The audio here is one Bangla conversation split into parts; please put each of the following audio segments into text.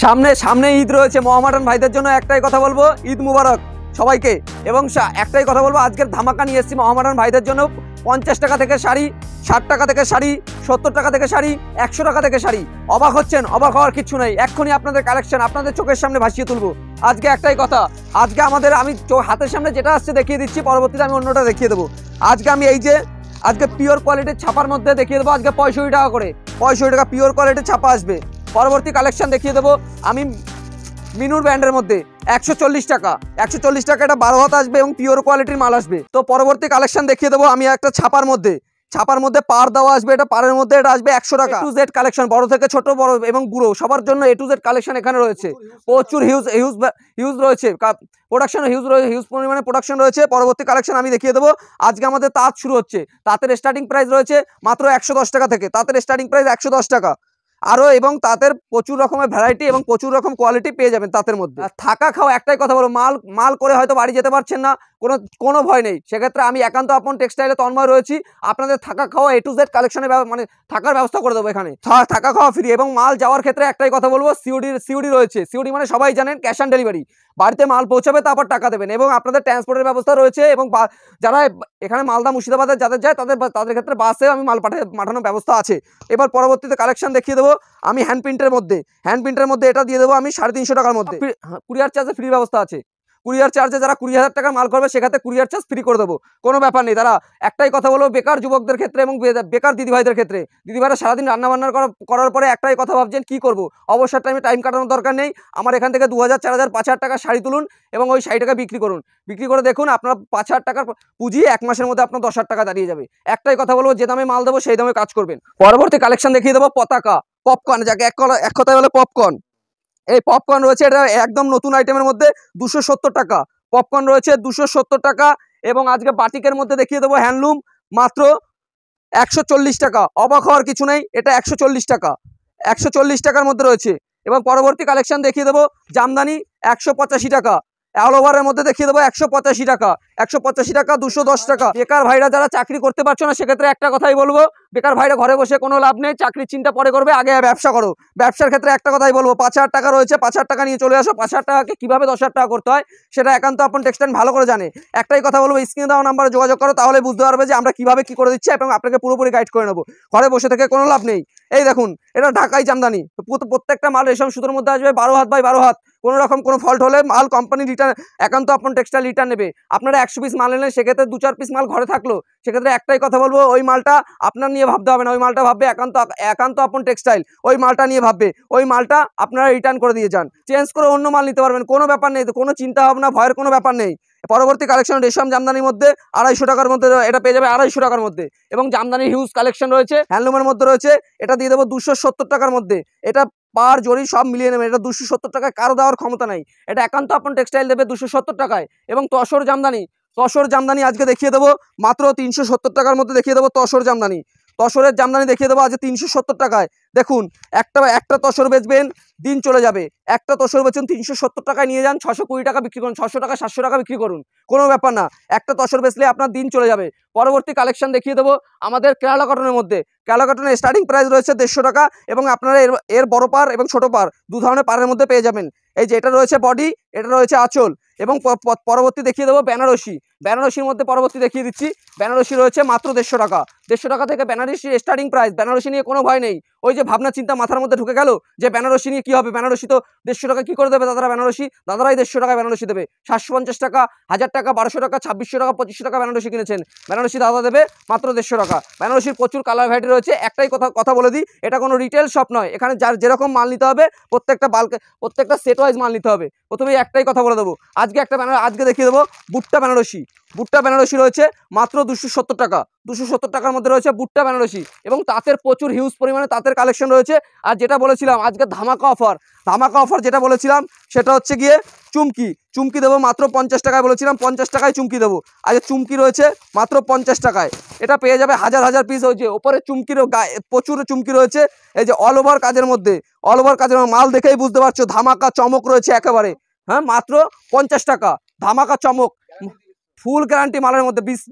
সামনে সামনে ঈদ রয়েছে, মোহামেডান ভাইদের জন্য একটাই কথা বলবো, ঈদ মুবারক সবাইকে। এবং একটাই কথা বলবো, আজকের ধামাকা নিয়ে এসেছি মোহামেডান ভাইদের জন্য। 50 টাকা থেকে শাড়ি, 60 টাকা থেকে শাড়ি, 70 টাকা থেকে শাড়ি, 100 টাকা থেকে শাড়ি। অবাক হচ্ছেন? অবাক হওয়ার কিছু নেই, এক্ষুনি আপনাদের কালেকশন আপনাদের চোখের সামনে ভাসিয়ে তুলবো। আজকে একটাই কথা, আজকে আমাদের আমি হাতের সামনে যেটা আসছে দেখিয়ে দিচ্ছি, পরবর্তীতে আমি অন্যটা দেখিয়ে দেবো। আজকে আমি এই যে আজকে পিওর কোয়ালিটির ছাপার মধ্যে দেখিয়ে দেবো, আজকে 65 টাকা করে, 65 টাকা পিওর কোয়ালিটির ছাপা আসবে। পরবর্তী কালেকশন দেখিয়ে দেবো আমি মিনুর ব্র্যান্ডের মধ্যে 140 টাকা, 140 টাকা এটা 12 হাত আসবে এবং পিওর কোয়ালিটির মাল আসবে। তো পরবর্তী কালেকশন দেখিয়ে দেবো আমি একটা ছাপার মধ্যে পার দেওয়া আসবে, এটা পারের মধ্যে এটা আসবে 100 টাকা। A to Z কালেকশন, বড় থেকে ছোট, বড় এবং বুড়ো সবার জন্য A to Z কালেকশন এখানে রয়েছে। প্রচুর হিউজ রয়েছে, প্রোডাকশন হিউজ পরিমাণে প্রোডাকশন রয়েছে। পরবর্তী কালেকশন আমি দেখিয়ে দেবো। আজকে আমাদের তাঁত শুরু হচ্ছে, তাঁতের স্টার্টিং প্রাইস রয়েছে মাত্র 110 টাকা থেকে, তাঁতের স্টার্টিং প্রাইস 110 টাকা আরও, এবং তাঁতের প্রচুর রকমের ভ্যারাইটি এবং প্রচুর রকম কোয়ালিটি পেয়ে যাবেন তাঁতের মধ্যে। থাকা খাওয়া একটাই কথা বলো, মাল করে হয়তো বাড়ি যেতে পারছেন না, কোনো ভয় নেই, সেক্ষেত্রে আমি একান্ত আপন টেক্সটাইলে তন্ময় রয়েছি। আপনাদের থাকা খাওয়া A to Z কালেকশনের মানে থাকার ব্যবস্থা করে দেবো এখানে, থাকা খাওয়া ফ্রি। এবং মাল যাওয়ার ক্ষেত্রে একটাই কথা বলবো, সিওডি রয়েছে। সিওডি মানে সবাই জানেন, ক্যাশ অন ডেলিভারি, বাড়িতে মাল পৌঁছাবে তারপর টাকা দেবেন। এবং আপনাদের ট্রান্সপোর্টের ব্যবস্থা রয়েছে, এবং যারা এখানে মালদা মুর্শিদাবাদে যাদের যায় তাদের ক্ষেত্রে বাসে আমি মাল পাঠানোর ব্যবস্থা আছে। এবার পরবর্তীতে কালেকশন দেখিয়ে দেবো আমি হ্যান্ড প্রিন্টের মধ্যে এটা দিয়ে দেবো আমি 350 টাকার মধ্যে। কুরিয়ার চার্জে ফ্রি ব্যবস্থা আছে, কুরিয়ার চার্জে যারা 20,000 টাকার মাল করবে সেক্ষেত্রে কুরিয়ার চার্জ ফ্রি করে দেবো, কোনো ব্যাপার নেই। তারা একটাই কথা বলবো, বেকার যুবকদের ক্ষেত্রে এবং বেকার দিদিভাইদের ক্ষেত্রে, দিদিভাইরা সারাদিন রান্নাবান্না করার পরে একটাই কথা ভাবছেন কি করবো, অবসর টাইম কাটানোর দরকার নেই। আমার এখান থেকে 2000, 4000, 5000 টাকা শাড়ি তুলুন এবং ওই শাড়িটাকে বিক্রি করে দেখুন, আপনার 5000 টাকার পুঁজি 1 মাসের মধ্যে আপনার 10,000 টাকা দাঁড়িয়ে যাবে। একটাই কথা বলবো, যে দামে মাল দেবো সেই দামে কাজ করবেন। পরবর্তী কালেকশন দেখিয়ে দেবো পতাকা, পপকর্ন, যাকে এক কথায় বলে পপকর্ন। এই পপকর্ন রয়েছে, এটা একদম নতুন আইটেমের মধ্যে 270 টাকা পপকর্ন রয়েছে, 270 টাকা। এবং আজকে বাটিকের মধ্যে দেখিয়ে দেবো হ্যান্ডলুম, মাত্র 140 টাকা। অবাক হওয়ার কিছু নেই, এটা 140 টাকা, 140 টাকার মধ্যে রয়েছে। এবং পরবর্তী কালেকশন দেখিয়ে দেবো জামদানি, 185 টাকা। অল ওভারের মধ্যে দেখিয়ে দেবো 185 টাকা, 185 টাকা, 210 টাকা। বেকার ভাইরা যারা চাকরি করতে পারছো না, সেক্ষেত্রে একটা কথাই বলবো, বেকার ভাইরা ঘরে বসে কোনো লাভ নেই, চাকরির চিন্তা পরে করবে, আগে ব্যবসা করো। ব্যবসার ক্ষেত্রে একটা কথাই বলবো, 5000 টাকা রয়েছে, 5000 টাকা নিয়ে চলে আসো। 5000 টাকাকে কীভাবে 10,000 টাকা করতে হয় সেটা একান্ত আপন টেক্সটাইল ভালো করে জানে। একটাই কথা বলবো, স্ক্রিনে দেওয়া নাম্বারে যোগাযোগ করো, তাহলে বুঝতে পারবে যে আমরা কীভাবে কী করে দিচ্ছি এবং আপনাকে পুরোপুরি গাইড করে নেবো। ঘরে বসে থেকে কোনো লাভ নেই। এই দেখুন, এটা ঢাকাই জামদানি, প্রত্যেকটা মাল রেশম সুতোর মধ্যে আসবে, 12 হাত বাই 12 হাত। কোনো রকম কোনো ফল্ট হলে মাল কোম্পানি রিটার্ন, একান্ত আপন টেক্সটাইল রিটার্ন নেবে। আপনারা 100 পিস মাল নিলেন, সেক্ষেত্রে 2-4 পিস মাল ঘরে থাকলো, সেক্ষেত্রে একটাই কথা বলবো, ওই মালটা আপনার নিয়ে ভাবতে হবে না, ওই মালটা ভাববে একান্ত আপন টেক্সটাইল, ওই মালটা নিয়ে ভাববে, ওই মালটা আপনারা রিটার্ন করে দিয়ে যান, চেঞ্জ করে অন্য মাল নিতে পারবেন, কোনো ব্যাপার নেই, কোনো চিন্তা ভাবনা ভয়ের কোনো ব্যাপার নেই। পরবর্তী কালেকশন রেশম জামদানির মধ্যে 250 টাকার মধ্যে, এটা পেয়ে যাবে 250 টাকার মধ্যে। এবং জামদানির হিউজ কালেকশন রয়েছে, হ্যান্ডলুমের মধ্যে রয়েছে, এটা দিয়ে দেবো 270 টাকার মধ্যে। এটা পার জড়ি সব মিলিয়ে নেবেন, এটা 270 টাকায় কারো দেওয়ার ক্ষমতা নাই, এটা একান্ত আপন টেক্সটাইল দেবে 270 টাকায়। এবং তসর জামদানি আজকে দেখিয়ে দেবো মাত্র 370 টাকার মধ্যে দেখিয়ে দেবো তসরের জামদানি দেখিয়ে দেবো আজকে 370 টাকায়। দেখুন, একটা তসর বেচবেন, দিন চলে যাবে। একটা তসর বেচুন 370 টাকায়, নিয়ে যান 620 টাকা বিক্রি করুন, 600 টাকা 700 টাকা বিক্রি করুন, কোনো ব্যাপার না। একটা তসর বেচলে আপনার দিন চলে যাবে। পরবর্তী কালেকশন দেখিয়ে দেবো আমাদের কেরালা কটনের মধ্যে। কেরালা কটনের স্টার্টিং প্রাইস রয়েছে 150 টাকা, এবং আপনারা এর বড় পার এবং ছোট পার, দু ধরনের পারের মধ্যে পেয়ে যাবেন। এই যে এটা রয়েছে বডি, এটা রয়েছে আঁচল। এবং পরবর্তী দেখিয়ে দেবো বেনারসির মধ্যে পরবর্তী দেখিয়ে দিচ্ছি। বেনারসি রয়েছে মাত্র 150 টাকা, 150 টাকা থেকে বেনারসির স্টার্টিং প্রাইস। বেনারসি নিয়ে কোনো ভয় নেই, ওই যে ভাবনা চিন্তা মাথার মধ্যে ঢুকে গেল যে বেনারসি নিয়ে কী হবে, বেনারসি তো 150 টাকা কী করে দেবে দাদারাই 150 টাকা বেনারসি দেবে। 750 টাকা, 1000 টাকা, 1200 টাকা, 2600 টাকা, 2500 টাকা বেনারসি কিনেছেন, বেনারসি দাদা দেবে মাত্র 150 টাকা। বেনারসির প্রচুর কালার ভ্যারাইটি রয়েছে। একটাই কথা বলে দিই, এটা কোনো রিটেল শপ নয়, এখানে যার যেরকম মাল নিতে হবে প্রত্যেকটা সেট ওয়াইজ মাল নিতে হবে। প্রথমেই একটাই কথা বলে দেবো, আজকে দেখিয়ে দেবো বুট্টা বেনারসি রয়েছে মাত্র 270 টাকা, 270 টাকার মধ্যে রয়েছে বুট্টা বেনারসি। এবং তাঁতের প্রচুর হিউজ পরিমাণে তাঁতের কালেকশন রয়েছে। আর যেটা বলেছিলাম আজকে ধামাকা অফার যেটা বলেছিলাম সেটা হচ্ছে গিয়ে চুমকি দেবো মাত্র 50 টাকায়, বলেছিলাম 50 টাকায় চুমকি দেবো। আজকে চুমকি রয়েছে মাত্র 50 টাকায়, এটা পেয়ে যাবে হাজার পিস। হয়েছে ওপরে চুমকিরও প্রচুর চুমকি রয়েছে, এই যে অল ওভার কাজের মধ্যে, মাল দেখেই বুঝতে পারছো ধামাকা চমক রয়েছে একেবারে। হ্যাঁ, মাত্র 50 টাকা, ধামাকা চমক, ফুল গ্যারান্টি মালের মধ্যে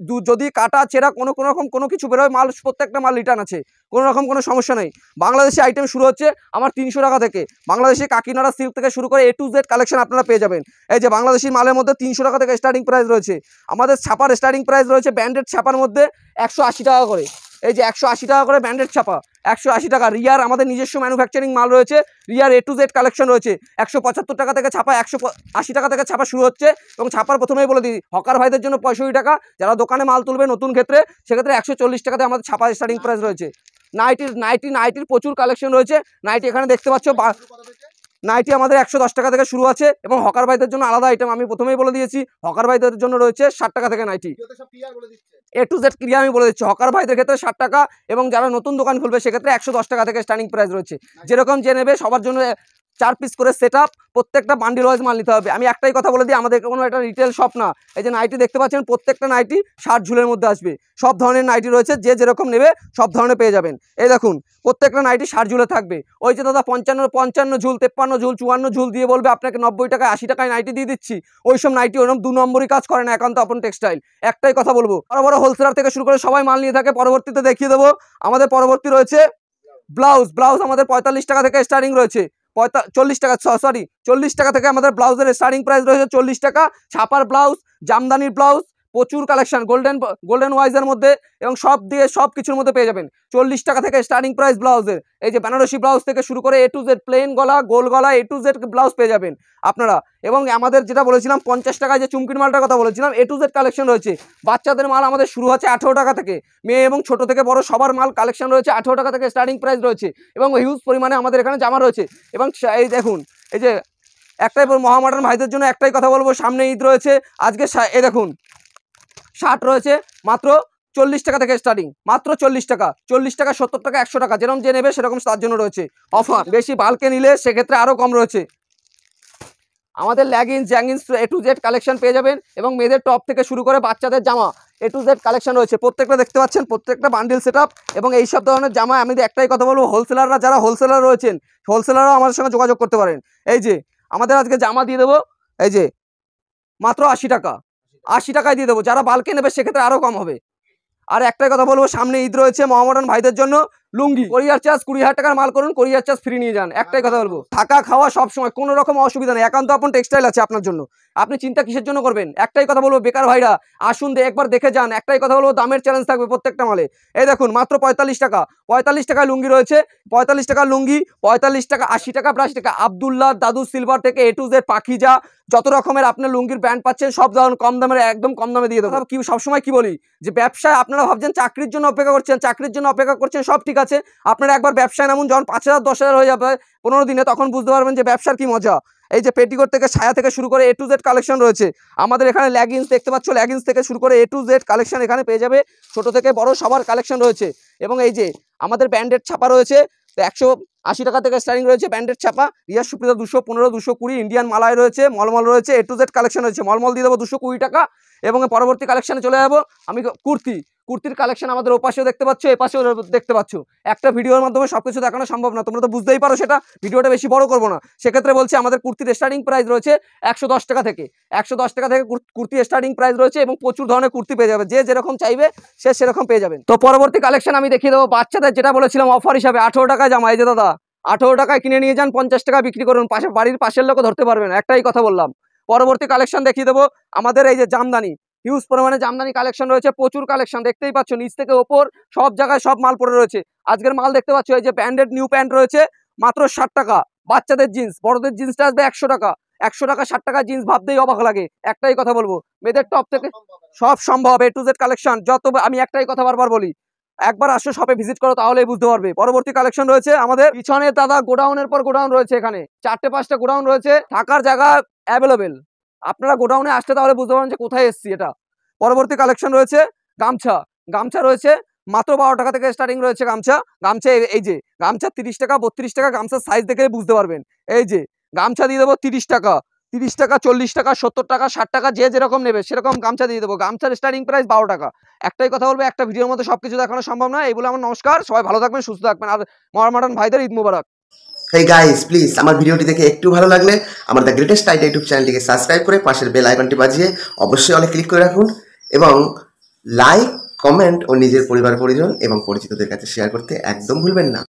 যদি কাটা ছেঁড়া কোনো রকম কোনো কিছু বেরোয়, মাল প্রত্যেকটা মাল রিটার্ন আছে, কোনো রকম কোনো সমস্যা নেই। বাংলাদেশি আইটেম শুরু হচ্ছে আমার 300 টাকা থেকে। বাংলাদেশি কাকিনাড়া সিল্ক থেকে শুরু করে A to Z কালেকশন আপনারা পেয়ে যাবেন। এই যে বাংলাদেশি মালের মধ্যে 300 টাকা থেকে স্টার্টিং প্রাইস রয়েছে। আমাদের ছাপার স্টার্টিং প্রাইস রয়েছে ব্র্যান্ডেড ছাপার মধ্যে 180 টাকা করে। এই যে 180 টাকা করে ব্র্যান্ডেড ছাপা, 180 টাকা। রিয়ার আমাদের নিজস্ব ম্যানুফ্যাকচারিং মাল রয়েছে, রিয়ার A to Z কালেকশন রয়েছে। 175 টাকা থেকে ছাপা, 180 টাকা থেকে ছাপা শুরু হচ্ছে। এবং ছাপার প্রথমেই বলে দিই, হকার ভাইদের জন্য 65 টাকা, যারা দোকানে মাল তুলবে নতুন ক্ষেত্রে সেক্ষেত্রে 140 টাকাতে আমাদের ছাপা স্টার্টিং প্রাইস রয়েছে। নাইটির প্রচুর কালেকশন রয়েছে। নাইটি এখানে দেখতে পাচ্ছ, নাইটি আমাদের 110 টাকা থেকে শুরু আছে এবং হকার ভাইদের জন্য আলাদা আইটেম আমি প্রথমেই বলে দিয়েছি। হকার ভাইদের জন্য রয়েছে 60 টাকা থেকে ninety. A to Z clear আমি বলে দিচ্ছি, হকার ভাইদের ক্ষেত্রে 60 টাকা এবং যারা নতুন দোকান খুলবে সেক্ষেত্রে 110 টাকা থেকে স্টার্টিং প্রাইস রয়েছে। যেরকম যে নেবে সবার জন্য 4 পিস করে সেট আপ, প্রত্যেকটা বান্ডিল ওয়াইজ মাল নিতে হবে। আমি একটাই কথা বলে দিই, আমাদের কোনো একটা রিটেল শপ না। এই যে নাইটি দেখতে পাচ্ছেন, প্রত্যেকটা নাইটি 60 ঝুলের মধ্যে আসবে। সব ধরনের নাইটি রয়েছে, যে যেরকম নেবে সব ধরনের পেয়ে যাবেন। এই দেখুন প্রত্যেকটা নাইটি 60 ঝুলে থাকবে। ওই যে দাদা 55 ঝুল, 53 ঝুল, 54 ঝুল দিয়ে বলবে আপনাকে 90 টাকায় 80 টাকায় নাইটি দিয়ে দিচ্ছি, ওইসব নাইটি ওরকম 2 নম্বরই কাজ করে না একান্ত আপন টেক্সটাইল। একটাই কথা বলবো, বড় বড় হোলসেলার থেকে শুরু করে সবাই মাল নিয়ে থাকে। পরবর্তীতে দেখিয়ে দেবো আমাদের পরবর্তী রয়েছে ব্লাউজ আমাদের 45 টাকা থেকে স্টার্টিং রয়েছে। 40 টাকা, সরি 40 টাকা থেকে আমাদের ব্লাউজের স্টার্টিং প্রাইস রয়েছে 40 টাকা। ছাপার ব্লাউজ, জামদানির ব্লাউজ, প্রচুর কালেকশন গোল্ডেন ওয়াইজের মধ্যে এবং সব দিয়ে সব কিছুর মধ্যে পেয়ে যাবেন। 40 টাকা থেকে স্টার্টিং প্রাইস ব্লাউজের। এই যে বেনারসি ব্লাউজ থেকে শুরু করে A to Z প্লেন গলা, গোল গলা, A to Z ব্লাউজ পেয়ে যাবেন আপনারা। এবং আমাদের যেটা বলেছিলাম 50 টাকায় যে চুমকির মালটার কথা বলেছিলাম, A to Z কালেকশন রয়েছে। বাচ্চাদের মাল আমাদের শুরু হচ্ছে 18 টাকা থেকে, মেয়ে এবং ছোট থেকে বড় সবার মাল কালেকশন রয়েছে 18 টাকা থেকে স্টার্টিং প্রাইস রয়েছে। এবং হিউজ পরিমাণে আমাদের এখানে জামা রয়েছে। এবং এই দেখুন, এই যে একটাই মহামডার্ন ভাইদের জন্য একটাই কথা বলবো, সামনে ঈদ রয়েছে। আজকে এই দেখুন শার্ট রয়েছে মাত্র 40 টাকা থেকে স্টার্টিং, মাত্র 40 টাকা, 40 টাকা, 70 টাকা, 100 টাকা, যেরকম যে নেবে সেরকম তার জন্য রয়েছে অফার। বেশি বাল্কে নিলে সেক্ষেত্রে আরও কম রয়েছে। আমাদের leggings jeggings A to Z collection পেয়ে যাবেন। এবং মেয়েদের টপ থেকে শুরু করে বাচ্চাদের জামা A to Z কালেকশন রয়েছে। প্রত্যেকটা দেখতে পাচ্ছেন, প্রত্যেকটা বান্ডিল সেট আপ। এবং এই সব ধরনের জামা আমি একটাই কথা বলবো, হোলসেলাররা যারা হোলসেলার রয়েছেন, হোলসেলাররাও আমাদের সঙ্গে যোগাযোগ করতে পারেন। এই যে আমাদের আজকে জামা দিয়ে দেবো, এই যে মাত্র 80 টাকা, 80 টাকায় দিয়ে দেবো। যারা বাল্কে নেবে সেক্ষেত্রে আরও কম হবে। আর একটাই কথা বলবো, সামনে ঈদ রয়েছে, মহামডার্ন ভাইদের জন্য লুঙ্গি, কোরিয়ার চার্জ 20,000 টাকার মাল করুন, কোরিয়ার চার্জ ফ্রি নিয়ে যান। একটাই কথা বলবো, থাকা খাওয়া সব সময় কোনো রকম অসুবিধা নেই, একান্ত আপন টেক্সটাইল আছে আপনার জন্য। আপনি চিন্তা কিসের জন্য করবেন? একটাই কথা বলবো, বেকার ভাইরা আসুন, একবার দেখে যান। একটাই কথা বলবো, দামের চ্যালেঞ্জ থাকবে প্রত্যেকটা মালে। এই দেখুন মাত্র 45 টাকা, 45 টাকায় লুঙ্গি রয়েছে, 45 টাকার লুঙ্গি, 45 টাকা, 80 টাকা, 82 টাকা। আব্দুল্লাহ, দাদু সিলভার থেকে A to Z পাখিজা, যত রকমের আপনার লুঙ্গির ব্র্যান্ড পাচ্ছেন সব ধরনের কম দামের, একদম কম দামে দিয়ে দেবো। কি সবসময় কি বলি যে ব্যবসায় আপনারা ভাবছেন চাকরির জন্য অপেক্ষা করছেন, সব ঠিক আছে। আপনারা একবার ব্যবসায় নামুন, যখন 5,000 10,000 হয়ে যাবে 15 দিনে, তখন বুঝতে পারবেন যে ব্যবসার কি মজা। এই যে পেটিকোট থেকে ছায়া থেকে শুরু করে A to Z কালেকশন রয়েছে আমাদের এখানে। ল্যাগিংস দেখতে পাচ্ছ, ল্যাগিংস থেকে শুরু করে A to Z কালেকশন এখানে পেয়ে যাবে, ছোট থেকে বড় সবার কালেকশন রয়েছে। এবং এই যে আমাদের ব্র্যান্ডেড ছাপা রয়েছে, 180 টাকা থেকে স্টার্টিং রয়েছে ব্র্যান্ডেড ছাপা। রিয়ার সুপ্রিয়া 215, 220, ইন্ডিয়ান মালাই রয়েছে, মলমল রয়েছে, A to Z কালেকশন রয়েছে। মলমল দিয়ে দেবো 220 টাকা। এবং পরবর্তী কালেকশনে চলে যাবো আমি কুর্তির কালেকশন আমাদের ওপাশেও দেখতে পাচ্ছ, এপাশেও দেখতে পাচ্ছ। একটা ভিডিওর মাধ্যমে সবকিছু দেখানো সম্ভব না, তোমরা তো বুঝতেই পারো সেটা। ভিডিওটা বেশি বড় করবো না, সেক্ষেত্রে বলছি আমাদের কুর্তির স্টার্টিং প্রাইস রয়েছে 110 টাকা থেকে। 110 টাকা থেকে কুর্তি স্টার্টিং প্রাইস রয়েছে এবং প্রচুর ধরনের কুর্তি পেয়ে যাবে, যে যেরকম চাইবে সে সেরকম পেয়ে যাবেন। তো পরবর্তী কালেকশন আমি দেখিয়ে দেবো বাচ্চাদের, যেটা বলেছিলাম অফার হিসাবে 18 টাকায় জামা। এই যে দাদা 18 টাকায় কিনে নিয়ে যান, 50 টাকা বিক্রি করুন, বাড়ির পাশের লোকও ধরতে পারবেন, একটাই কথা বললাম। পরবর্তী কালেকশন দেখিয়ে দেবো আমাদের এই যে জামদানি, হিউজ পরিমাণে জামদানি কালেকশন রয়েছে, প্রচুর কালেকশন দেখতেই পাচ্ছ, নিচ থেকে ওপর সব জায়গায় সব মাল পড়ে রয়েছে। আজকের মাল দেখতে পাচ্ছ, এই যে ব্র্যান্ডেড নিউ প্যান্ট রয়েছে মাত্র 60 টাকা। বাচ্চাদের জিন্স, বড়দের জিন্সটা আসবে 100 টাকা। 100 টাকা 60 টাকা জিন্স ভাবতেই অবাক লাগে। একটাই কথা বলবো, মেয়েদের টপ থেকে সব সম্ভব A to Z কালেকশন। যত আমি একটাই কথা বারবার বলি, একবার আসো শপে ভিজিট করো, তাহলেই বুঝতে পারবে। পরবর্তী কালেকশন রয়েছে আমাদের পিছনে দাদা, গোডাউনের পর গোডাউন রয়েছে, এখানে 4-5টা গোডাউন রয়েছে, থাকার জায়গা অ্যাভেলেবেল। আপনারা গোডাউনে আসতে তাহলে বুঝতে পারবেন যে কোথায় এসছি এটা। পরবর্তী কালেকশন রয়েছে গামছা রয়েছে মাত্র 12 টাকা থেকে স্টার্টিং রয়েছে গামছা। এই যে গামছা 30 টাকা, 32 টাকা, গামছার সাইজ দেখে বুঝতে পারবেন। এই যে গামছা দিয়ে দেবো 30 টাকা, 40 টাকা, 70 টাকা, 60 টাকা, যে যেরকম নেবে সেরকম গামছা দিয়ে দেবো। গামছার স্টার্টিং প্রাইস 12 টাকা। একটাই কথা বলবো, একটা ভিডিওর মধ্যে সবকিছু দেখানো সম্ভব না। এই বলে আমার নমস্কার, সবাই ভালো থাকবেন, সুস্থ থাকবেন, আর মহামডার্ন ভাইদের ঈদ মুবারক। হেই গাইস, প্লিজ আমার ভিডিওটি দেখে একটু ভালো লাগলে আমার দ্য গ্রেটেস্ট আইডিয়া ইউটিউব চ্যানেলটিকে সাবস্ক্রাইব করে পাশের বেল আইকনটি বাজিয়ে অবশ্যই অলে ক্লিক করে রাখুন এবং লাইক, কমেন্ট ও নিজের পরিবার পরিজন এবং পরিচিতদের কাছে শেয়ার করতে একদম ভুলবেন না।